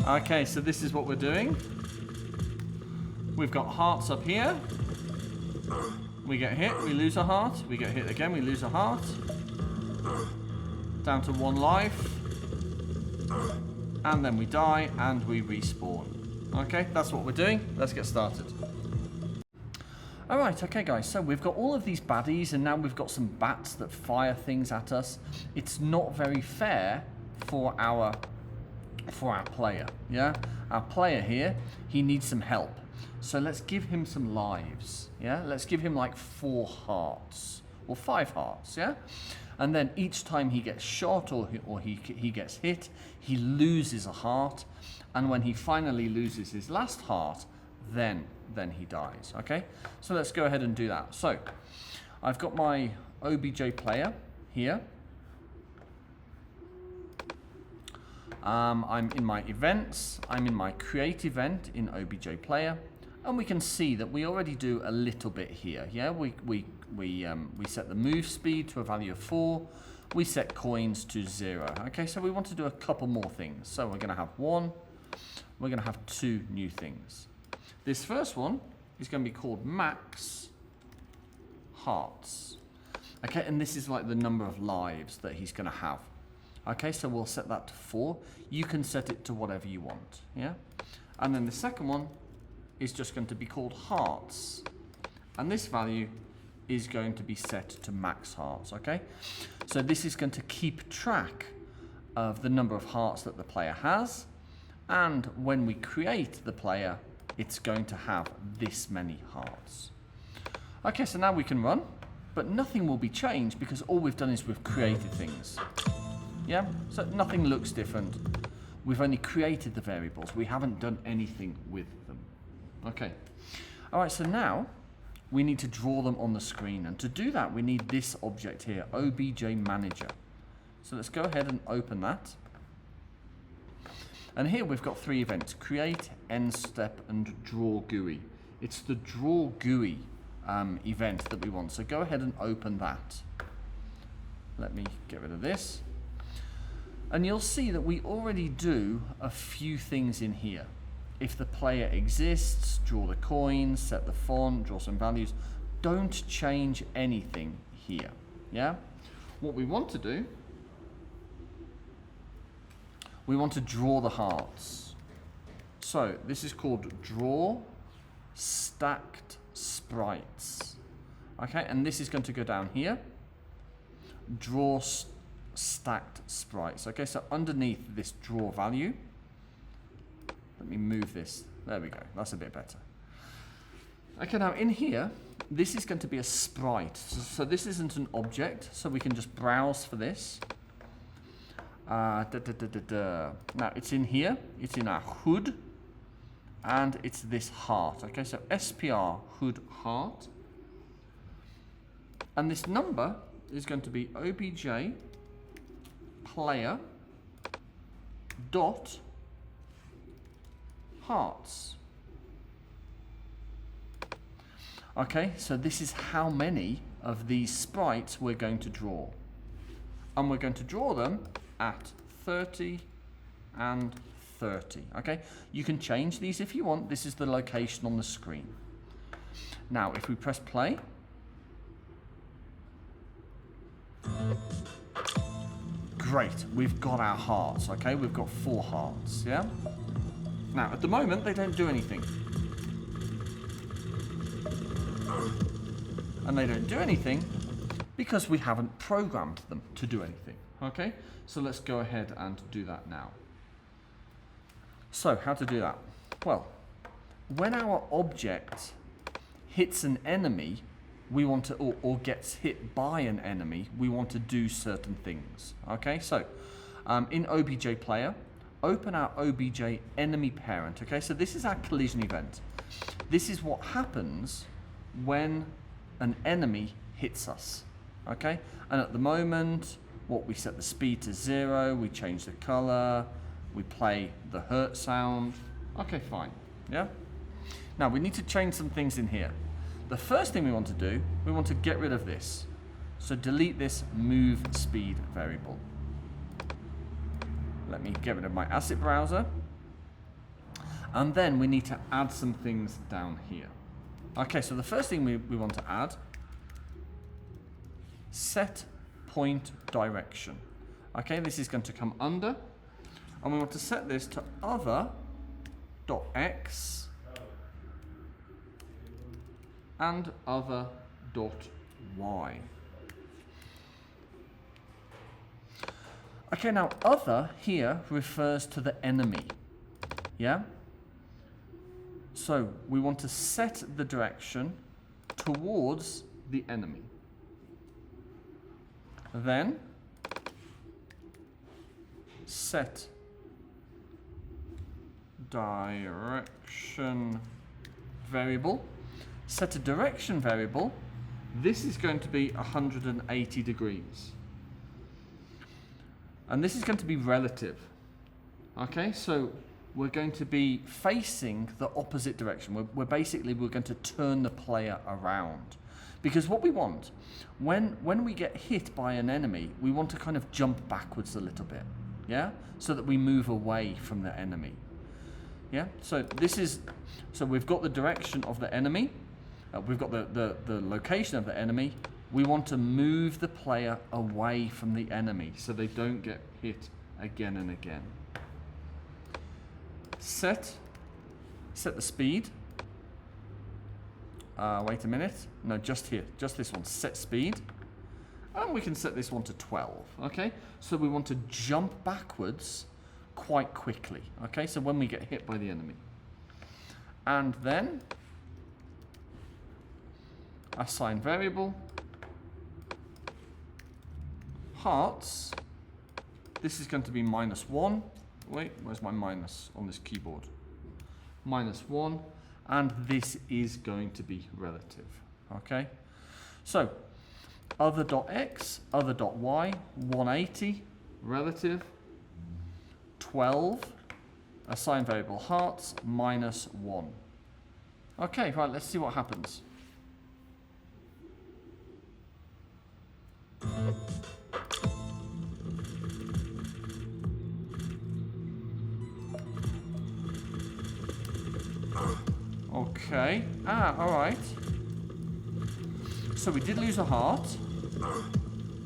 Okay, so this is what we're doing. We've got hearts up here. We get hit, we lose a heart. We get hit again, we lose a heart. Down to 1 life. And then we die and we respawn. Okay, that's what we're doing. Let's get started. Alright, okay guys, so we've got all of these baddies and now we've got some bats that fire things at us. It's not very fair for our player, yeah? Our player here, he needs some help. So let's give him some lives, yeah? Let's give him like 4 hearts, or 5 hearts, yeah? And then each time he gets shot or he gets hit, he loses a heart. And when he finally loses his last heart, then he dies, okay? So let's go ahead and do that. So I've got my OBJ player here. I'm in my events, I'm in my create event in OBJ player, and we can see that we already do a little bit here. Yeah, we set the move speed to a value of 4, we set coins to 0. Okay, so we want to do a couple more things. So we're going to have 1, we're going to have 2 new things. This first one is going to be called max hearts. Okay, and this is like the number of lives that he's going to have. Okay, so we'll set that to 4. You can set it to whatever you want, yeah? And then the second one is just going to be called hearts. And this value is going to be set to max hearts, okay? So this is going to keep track of the number of hearts that the player has. And when we create the player, it's going to have this many hearts. Okay, so now we can run, but nothing will be changed because all we've done is we've created things. Yeah, so nothing looks different. We've only created the variables. We haven't done anything with them. Okay. All right, so now we need to draw them on the screen. And to do that, we need this object here, OBJ Manager. So let's go ahead and open that. And here we've got 3 events, create, end step, and draw GUI. It's the draw GUI event that we want. So go ahead and open that. Let me get rid of this. And you'll see that we already do a few things in here. If the player exists, draw the coins, set the font, draw some values. Don't change anything here, yeah? What we want to do, we want to draw the hearts. So this is called draw stacked sprites. Okay, and this is going to go down here. Draw stacked sprites. Okay, so underneath this draw value, let me move this. There we go. That's a bit better. Okay, now in here, this is going to be a sprite. So this isn't an object, so we can just browse for this. Now it's in here, it's in our hood, and it's this heart. Okay, so SPR hood heart, and this number is going to be OBJ player dot hearts. Okay, so this is how many of these sprites we're going to draw, and we're going to draw them at 30 and 30. Okay, you can change these if you want. This is the location on the screen. Now if we press play, great, we've got our hearts. Okay, we've got 4 hearts, yeah? Now at the moment they don't do anything, and they don't do anything because we haven't programmed them to do anything. Okay, so let's go ahead and do that now. So how to do that? Well, when our object hits an enemy, we want to, or gets hit by an enemy, we want to do certain things. Okay, so in OBJ player, open our OBJ enemy parent. Okay, so this is our collision event. This is what happens when an enemy hits us. Okay, and at the moment, we set the speed to 0, we change the color, we play the hurt sound. Okay, fine, yeah? Now we need to change some things in here. The first thing we want to do, we want to get rid of this. So delete this move speed variable. Let me get rid of my asset browser. And then we need to add some things down here. Okay, so the first thing we want to add, set point direction. Okay, this is going to come under, and we want to set this to other.x and other.y. Okay, now other here refers to the enemy. Yeah? So we want to set the direction towards the enemy. Then set direction variable. Set a direction variable. This is going to be 180 degrees. And this is going to be relative. Okay, so we're going to be facing the opposite direction. We're going to turn the player around. Because what we want, when we get hit by an enemy, we want to kind of jump backwards a little bit. Yeah? So that we move away from the enemy. Yeah? So we've got the direction of the enemy. We've got the location of the enemy. We want to move the player away from the enemy so they don't get hit again and again. Set the speed. Wait a minute. No, just here. Just this one. Set speed. And we can set this one to 12. Okay? So we want to jump backwards quite quickly. Okay? So when we get hit by the enemy. And then assign variable. Hearts. This is going to be -1. Wait, where's my minus on this keyboard? -1, and this is going to be relative. Okay, so other.x, other.y, 180, relative, 12, assign variable hearts, -1. Okay, right, let's see what happens. Okay. All right. So we did lose a heart,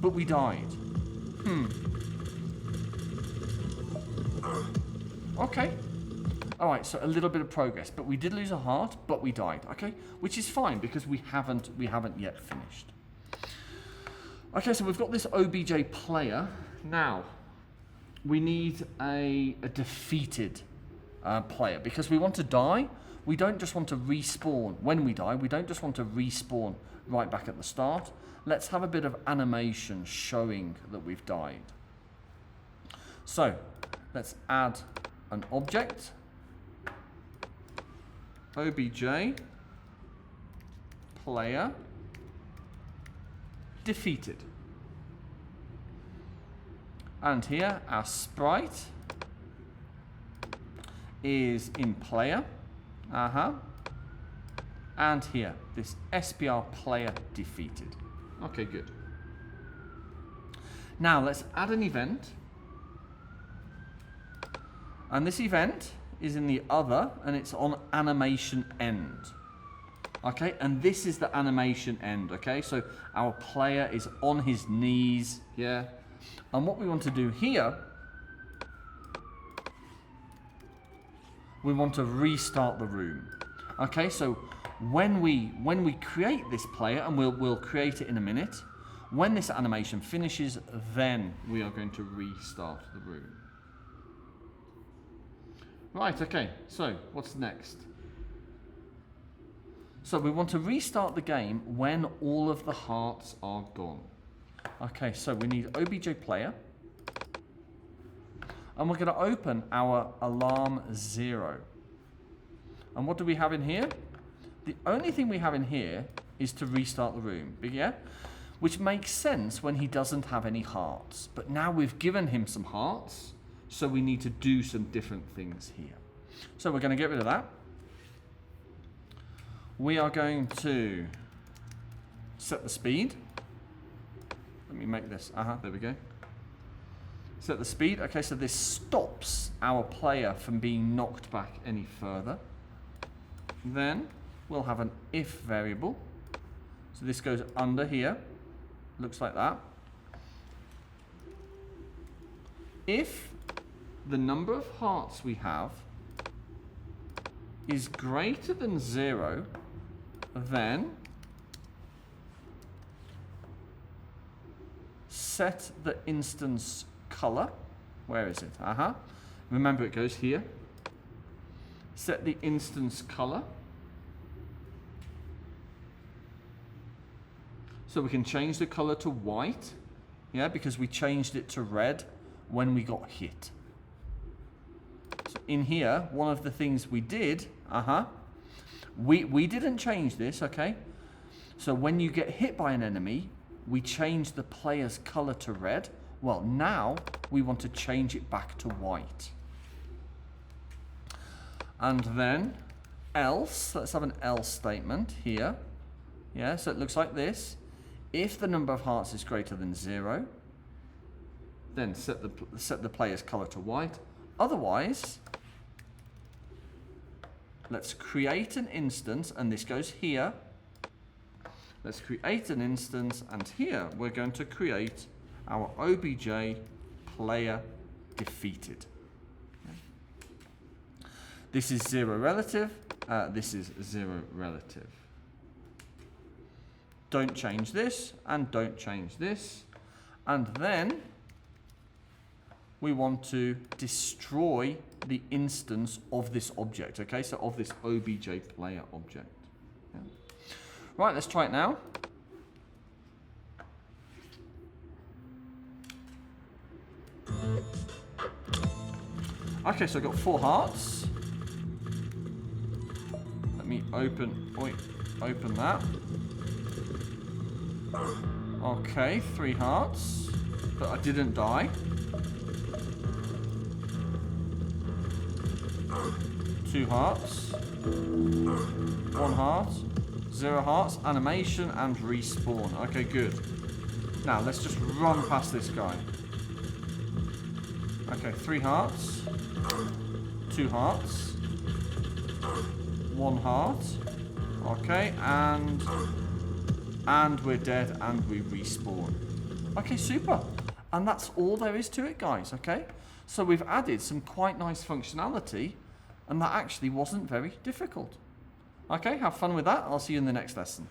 but we died. Okay. All right. So a little bit of progress, but we did lose a heart, but we died. Okay, which is fine because we haven't yet finished. Okay. So we've got this OBJ player. Now we need a defeated player because we want to die. We don't just want to respawn. When we die, we don't just want to respawn right back at the start. Let's have a bit of animation showing that we've died. So, let's add an object. OBJ player defeated. And here, our sprite is in player. And here, this SPR player defeated. Okay, good. Now let's add an event. And this event is in the other, and it's on animation end. Okay, and this is the animation end. Okay, so our player is on his knees, yeah. And what we want to do here, we want to restart the room. Okay, so when we create this player, and we'll create it in a minute, when this animation finishes, then we are going to restart the room. Right, okay, so what's next? So we want to restart the game when all of the hearts are gone. Okay, so we need OBJ player. And we're going to open our alarm 0. And what do we have in here? The only thing we have in here is to restart the room. Yeah? Which makes sense when he doesn't have any hearts. But now we've given him some hearts, so we need to do some different things here. So we're going to get rid of that. We are going to set the speed. Let me make this. There we go. Set the speed. Okay, so this stops our player from being knocked back any further. Then we'll have an if variable. So this goes under here. Looks like that. If the number of hearts we have is greater than 0, then set the instance color. Where is it? Remember, it goes here. Set the instance color. So we can change the color to white, yeah, because we changed it to red when we got hit. So in here, one of the things we did, we didn't change this, okay? So when you get hit by an enemy, we change the player's color to red. Well, now we want to change it back to white. And then else, let's have an else statement here. Yeah, so it looks like this. If the number of hearts is greater than 0, then set the player's color to white. Otherwise, let's create an instance, and this goes here. Let's create an instance, and here we're going to create our obj player defeated. Okay. This is 0 relative. This is 0 relative. Don't change this, and don't change this. And then we want to destroy the instance of this object, okay? So of this obj player object. Yeah. Right, let's try it now. Okay, so I've got 4 hearts. Let me open that. Okay, 3 hearts, but I didn't die. 2 hearts, 1 heart, 0 hearts, animation, and respawn. Okay, good. Now, let's just run past this guy. Okay, 3 hearts, 2 hearts, 1 heart. Okay, and we're dead, and we respawn. Okay, super. And that's all there is to it, guys, okay? So we've added some quite nice functionality, and that actually wasn't very difficult. Okay, have fun with that. I'll see you in the next lesson.